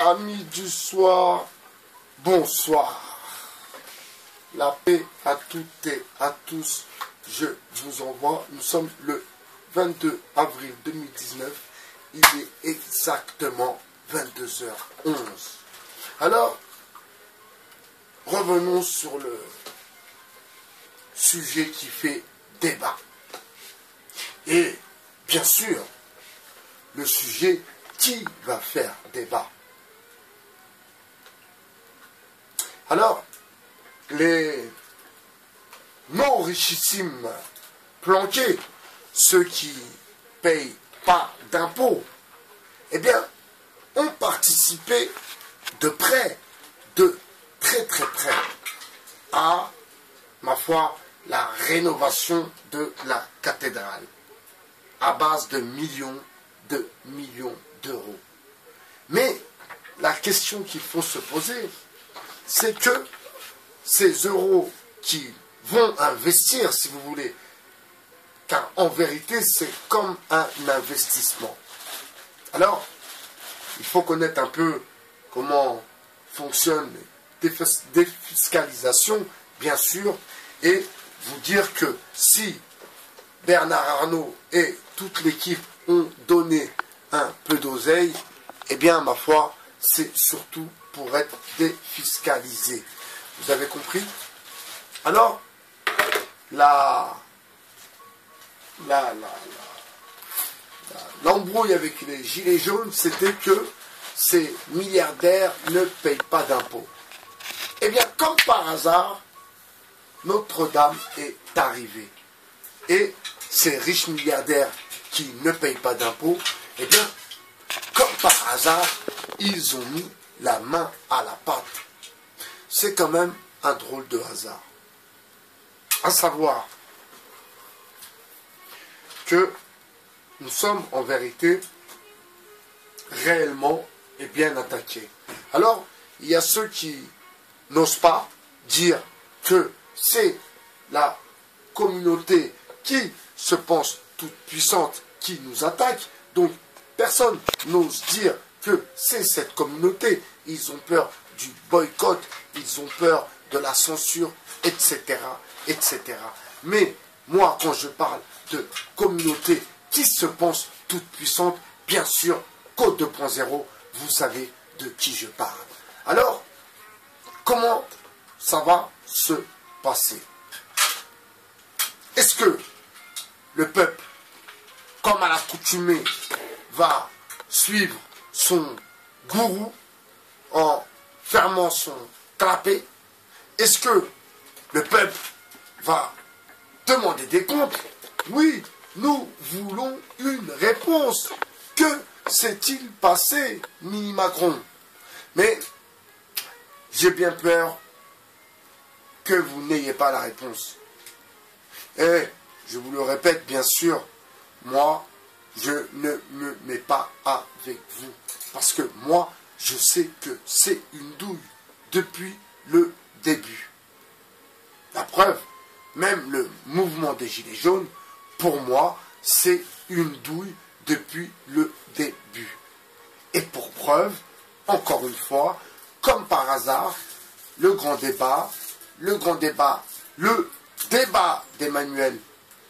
Amis du soir, bonsoir. La paix à toutes et à tous, je vous envoie. Nous sommes le 22 avril 2019. Il est exactement 22h11. Alors, revenons sur le sujet qui fait débat. Et bien sûr, le sujet qui va faire débat. Alors, les non richissimes planqués, ceux qui payent pas d'impôts, eh bien, ont participé de près, de très très près, à, ma foi, la rénovation de la cathédrale, à base de millions d'euros. Mais la question qu'il faut se poser, c'est que ces euros qui vont investir, si vous voulez, car en vérité, c'est comme un investissement. Alors, il faut connaître un peu comment fonctionne la défiscalisation, bien sûr, et vous dire que si Bernard Arnault et toute l'équipe ont donné un peu d'oseille, eh bien, ma foi, c'est surtout pour être défiscalisé. Vous avez compris? Alors, l'embrouille avec les gilets jaunes, c'était que ces milliardaires ne payent pas d'impôts. Eh bien, comme par hasard, Notre-Dame est arrivée. Et ces riches milliardaires qui ne payent pas d'impôts, eh bien, comme par hasard, ils ont mis la main à la pâte. C'est quand même un drôle de hasard. À savoir que nous sommes en vérité réellement et bien attaqués. Alors, il y a ceux qui n'osent pas dire que c'est la communauté qui se pense toute puissante qui nous attaque. Donc, personne n'ose dire que c'est cette communauté. Ils ont peur du boycott, ils ont peur de la censure, etc., etc. Mais moi, quand je parle de communauté qui se pense toute puissante, bien sûr, Code 2.0, vous savez de qui je parle. Alors, comment ça va se passer? Est-ce que le peuple, comme à l'accoutumée, va suivre son gourou en fermant son clapet? Est-ce que le peuple va demander des comptes? Oui, nous voulons une réponse. Que s'est-il passé, Mini Macron? Mais j'ai bien peur que vous n'ayez pas la réponse. Et je vous le répète, bien sûr, moi, je ne me mets pas avec vous. Parce que moi, je sais que c'est une douille depuis le début. La preuve, même le mouvement des Gilets jaunes, pour moi, c'est une douille depuis le début. Et pour preuve, encore une fois, comme par hasard, le débat d'Emmanuel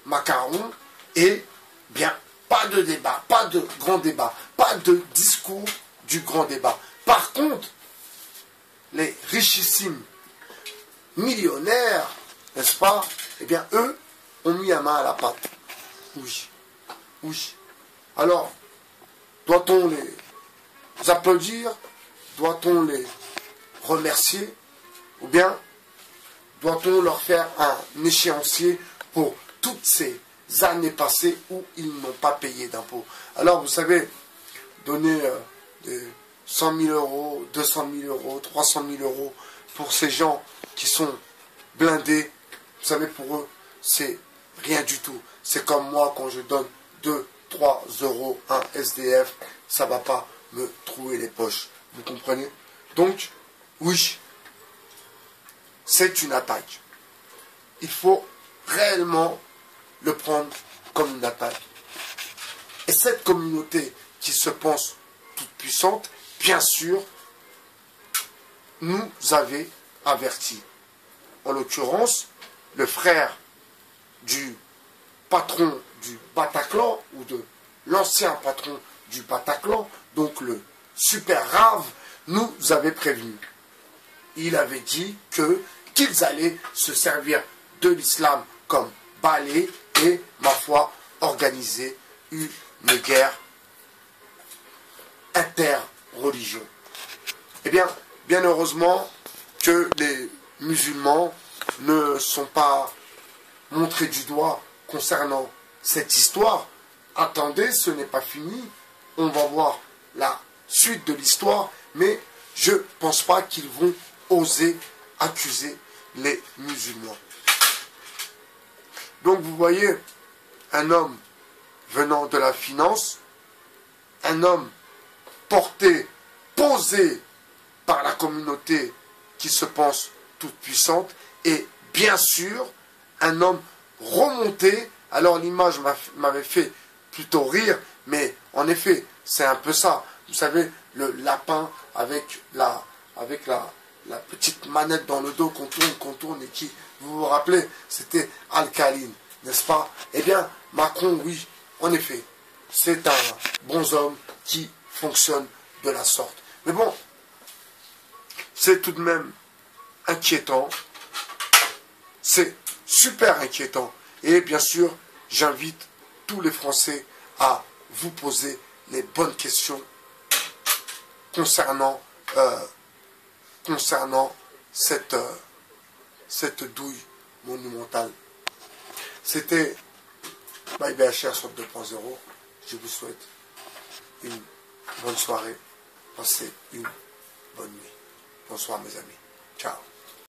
Macron, et bien, pas de débat, pas de grand débat, pas de discours du grand débat. Par contre, les richissimes millionnaires, n'est-ce pas, eh bien, eux ont mis la main à la pâte. Oui, oui. Alors, doit-on les applaudir? Doit-on les remercier? Ou bien, doit-on leur faire un échéancier pour toutes ces années passées où ils n'ont pas payé d'impôts? Alors, vous savez, donner des 100 000 euros, 200 000 euros, 300 000 euros pour ces gens qui sont blindés, vous savez, pour eux, c'est rien du tout. C'est comme moi, quand je donne 2, 3 euros à un SDF, ça ne va pas me trouer les poches. Vous comprenez? Donc, oui, c'est une attaque. Il faut réellement le prendre comme une attaque. Et cette communauté qui se pense toute puissante, bien sûr, nous avait avertis. En l'occurrence, le frère du patron du Bataclan, ou de l'ancien patron du Bataclan, donc le super rave, nous avait prévenus. Il avait dit qu'ils allaient se servir de l'islam comme balai et, ma foi, organiser une guerre interreligion. Eh bien heureusement que les musulmans ne sont pas montrés du doigt concernant cette histoire. Attendez, ce n'est pas fini. On va voir la suite de l'histoire, mais je ne pense pas qu'ils vont oser accuser les musulmans. Donc vous voyez, un homme venant de la finance, un homme posé par la communauté qui se pense toute puissante, et bien sûr, un homme remonté. Alors l'image m'avait fait plutôt rire, mais en effet, c'est un peu ça. Vous savez, le lapin avec la petite manette dans le dos qu'on tourne et qui, vous vous rappelez, c'était alcaline, n'est-ce pas? Eh bien, Macron, oui, en effet, c'est un bonhomme qui fonctionne de la sorte. Mais bon, c'est tout de même inquiétant. C'est super inquiétant. Et bien sûr, j'invite tous les Français à vous poser les bonnes questions concernant cette douille monumentale. C'était ByBHR sur 2.0. Je vous souhaite une bonne soirée. Passez une bonne nuit. Bonsoir mes amis. Ciao.